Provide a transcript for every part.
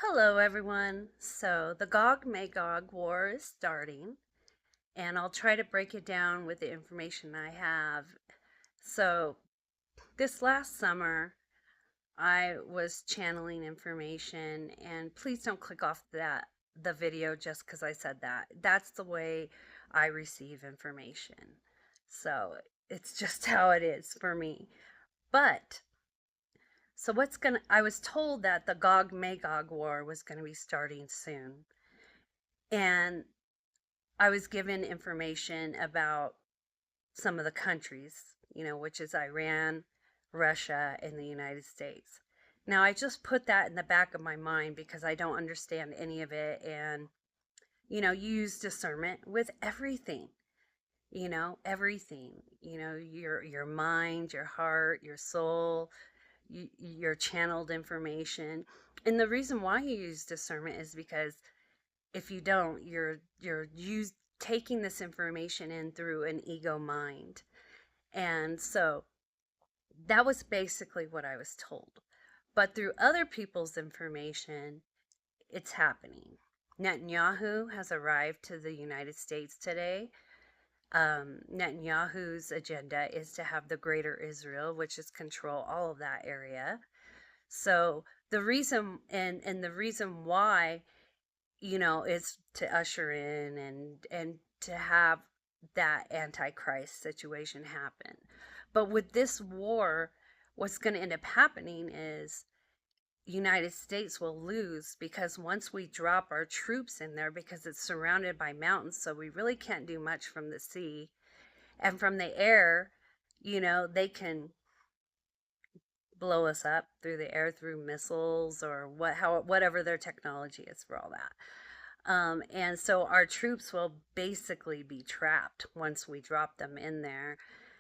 Hello, everyone. So, the Gog Magog war is starting, and I'll try to break it down with the information I have. So, this last summer, I was channeling information, and please don't click off the video just because I said that. That's the way I receive information. So, it's just how it is for me. But I was told that the Gog Magog war was going to be starting soon. And I was given information about some of the countries, which is Iran, Russia, and the United States. Now, I just put that in the back of my mind because I don't understand any of it. And, use discernment with everything, everything, your mind, your heart, your soul, your channeled information. And the reason why you use discernment is because if you don't, you're taking this information in through an ego mind. And so that was basically what I was told. But through other people's information, it's happening. Netanyahu has arrived to the United States today. Netanyahu's agenda is to have the greater Israel, which is control all of that area. So the reason and the reason why is to usher in and to have that antichrist situation happen. But with this war, what's going to end up happening is United States will lose because once we drop our troops in there, because it's surrounded by mountains, so we really can't do much from the sea. And from the air, they can blow us up through the air through missiles or whatever their technology is for all that. And so our troops will basically be trapped once we drop them in there.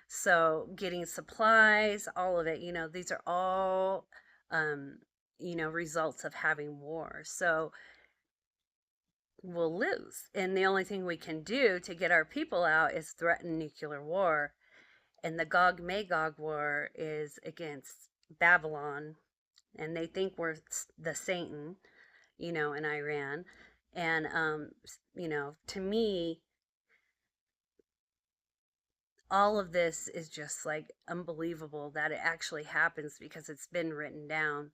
So getting supplies, all of it, these are all, results of having war. So we'll lose. And the only thing we can do to get our people out is threaten nuclear war. And the Gog Magog war is against Babylon. And they think we're the Satan, in Iran. And, to me, all of this is just like unbelievable that it actually happens because it's been written down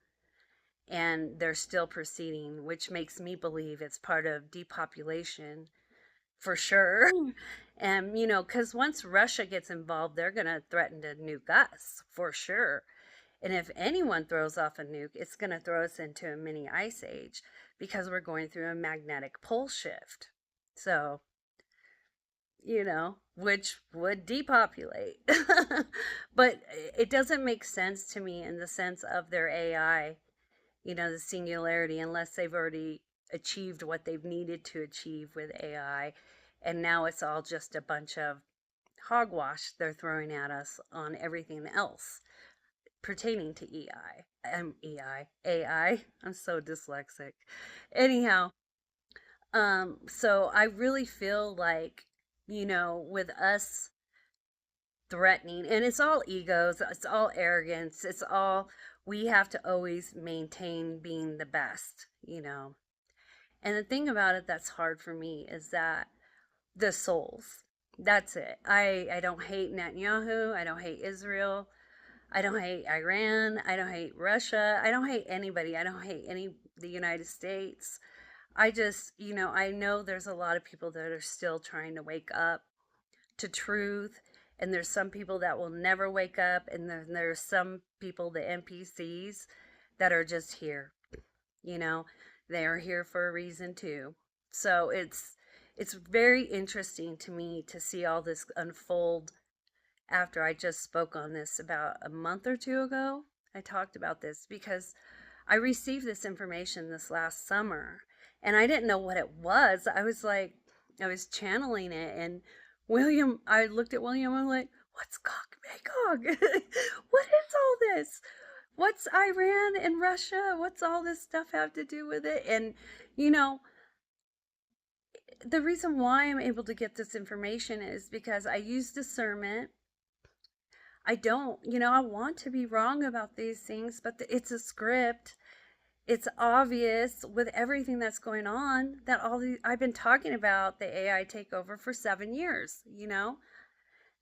and they're still proceeding, which makes me believe it's part of depopulation for sure. And, because once Russia gets involved, they're going to threaten to nuke us for sure. And if anyone throws off a nuke, it's going to throw us into a mini ice age because we're going through a magnetic pole shift. So, which would depopulate. But it doesn't make sense to me in the sense of their AI, the singularity, unless they've already achieved what they've needed to achieve with AI. And now it's all just a bunch of hogwash they're throwing at us on everything else pertaining to AI. I'm so dyslexic. Anyhow, so I really feel like, with us threatening, and it's all egos, it's all arrogance, it's all, we have to always maintain being the best. And the thing about it that's hard for me is that the souls, that's it. I don't hate Netanyahu, I don't hate Israel, I don't hate Iran. I don't hate Russia. I don't hate anybody. I don't hate the United States. I just, I know there's a lot of people that are still trying to wake up to truth. And there's some people that will never wake up. And then there's some people, the NPCs, that are just here. They are here for a reason too. So it's very interesting to me to see all this unfold after I just spoke on this about a month or two ago. I talked about this because I received this information this last summer and I didn't know what it was. I was channeling it, and I looked at William and I'm like, what's Gog Magog? What is all this? What's Iran and Russia? What's all this stuff have to do with it? And, the reason why I'm able to get this information is because I use discernment. I don't, I want to be wrong about these things, but it's a script. It's obvious with everything that's going on that I've been talking about the AI takeover for 7 years, you know?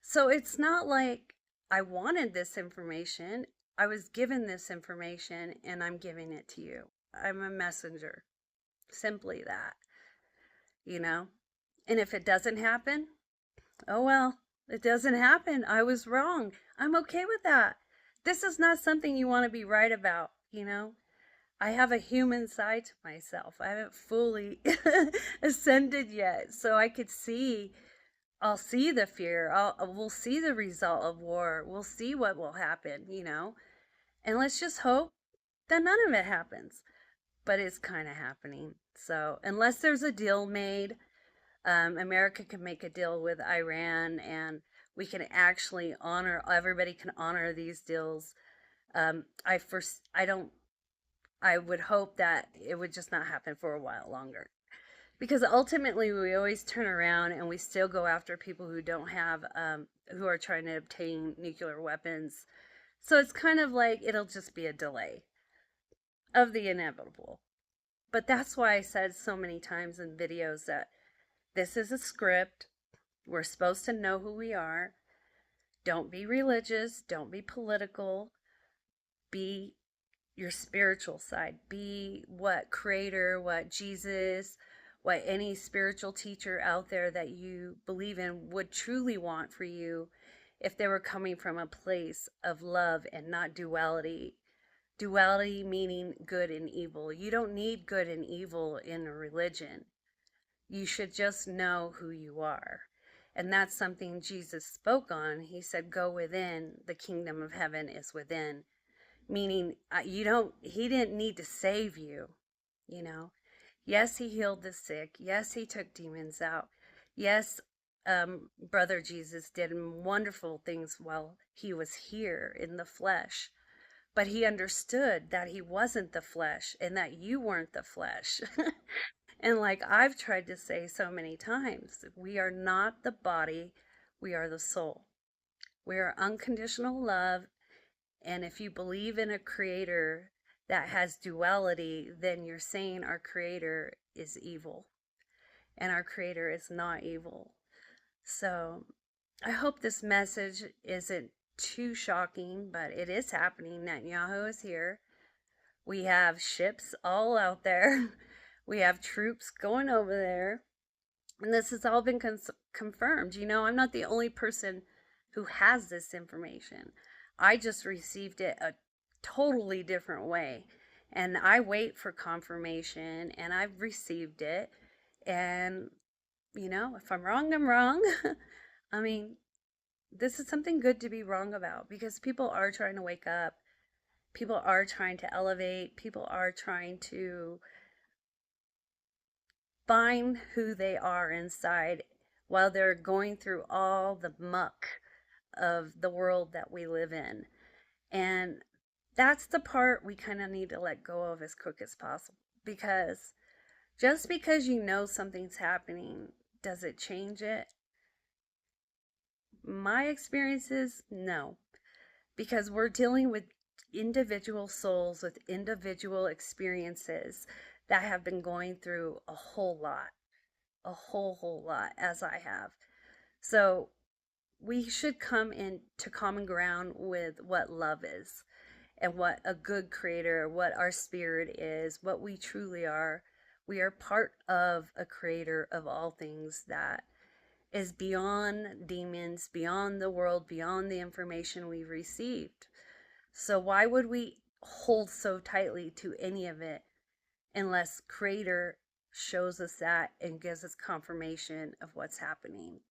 So it's not like I wanted this information. I was given this information and I'm giving it to you. I'm a messenger. Simply that, you know? And if it doesn't happen, oh well, it doesn't happen. I was wrong. I'm okay with that. This is not something you want to be right about, you know? I have a human side to myself. I haven't fully ascended yet, so I could see. I'll see the fear. We'll see the result of war. We'll see what will happen, you know. And let's just hope that none of it happens. But it's kind of happening. So unless there's a deal made, America can make a deal with Iran, and we can actually honor. Everybody can honor these deals. I don't. I would hope that it would just not happen for a while longer. Because ultimately, we always turn around and we still go after people who don't have, who are trying to obtain nuclear weapons. So it's kind of like it'll just be a delay of the inevitable. But that's why I said so many times in videos that this is a script. We're supposed to know who we are. Don't be religious. Don't be political. Be your spiritual side. Be what Creator, what Jesus, what any spiritual teacher out there that you believe in would truly want for you if they were coming from a place of love and not duality. Duality meaning good and evil. You don't need good and evil in a religion. You should just know who you are. And that's something Jesus spoke on. He said, go within, the kingdom of heaven is within. Meaning, he didn't need to save you, you know. Yes, he healed the sick. Yes, he took demons out. Yes, Brother Jesus did wonderful things while he was here in the flesh. But he understood that he wasn't the flesh and that you weren't the flesh. And like I've tried to say so many times, we are not the body, we are the soul. We are unconditional love. And if you believe in a creator that has duality, then you're saying our creator is evil. And our creator is not evil. So I hope this message isn't too shocking, but it is happening. Netanyahu is here. We have ships all out there. We have troops going over there. And this has all been confirmed. You know, I'm not the only person who has this information. I just received it a totally different way. And I wait for confirmation, and I've received it. And, you know, if I'm wrong, I'm wrong. I mean, this is something good to be wrong about because people are trying to wake up. People are trying to elevate. People are trying to find who they are inside while they're going through all the muck of the world that we live in. And that's the part we kind of need to let go of as quick as possible because just because you know something's happening, does it change it? My experience is no, because we're dealing with individual souls with individual experiences that have been going through a whole lot, as I have. So we should come into common ground with what love is and what a good creator, what our spirit is, what we truly are. We are part of a creator of all things that is beyond demons, beyond the world, beyond the information we've received. So why would we hold so tightly to any of it unless creator shows us that and gives us confirmation of what's happening,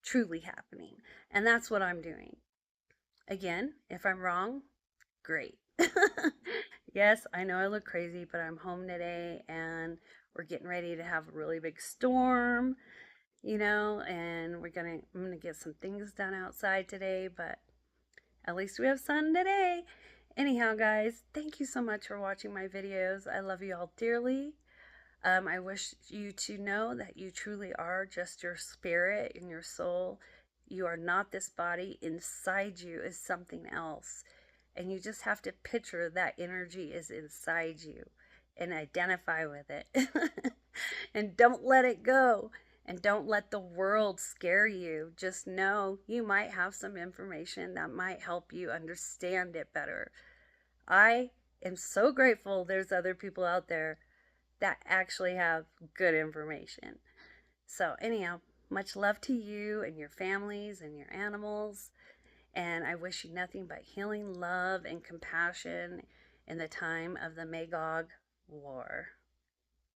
truly happening? And that's what I'm doing. Again, if I'm wrong, great. Yes, I know I look crazy, but I'm home today and we're getting ready to have a really big storm, you know, and I'm gonna get some things done outside today, but at least we have sun today. Anyhow, guys, thank you so much for watching my videos. I love you all dearly. I wish you to know that you truly are just your spirit and your soul. You are not this body. Inside you is something else. And you just have to picture that energy is inside you and identify with it. And don't let it go. And don't let the world scare you. Just know you might have some information that might help you understand it better. I am so grateful there's other people out there that actually have good information. So, anyhow, much love to you and your families and your animals. And I wish you nothing but healing, love, and compassion in the time of the Magog War.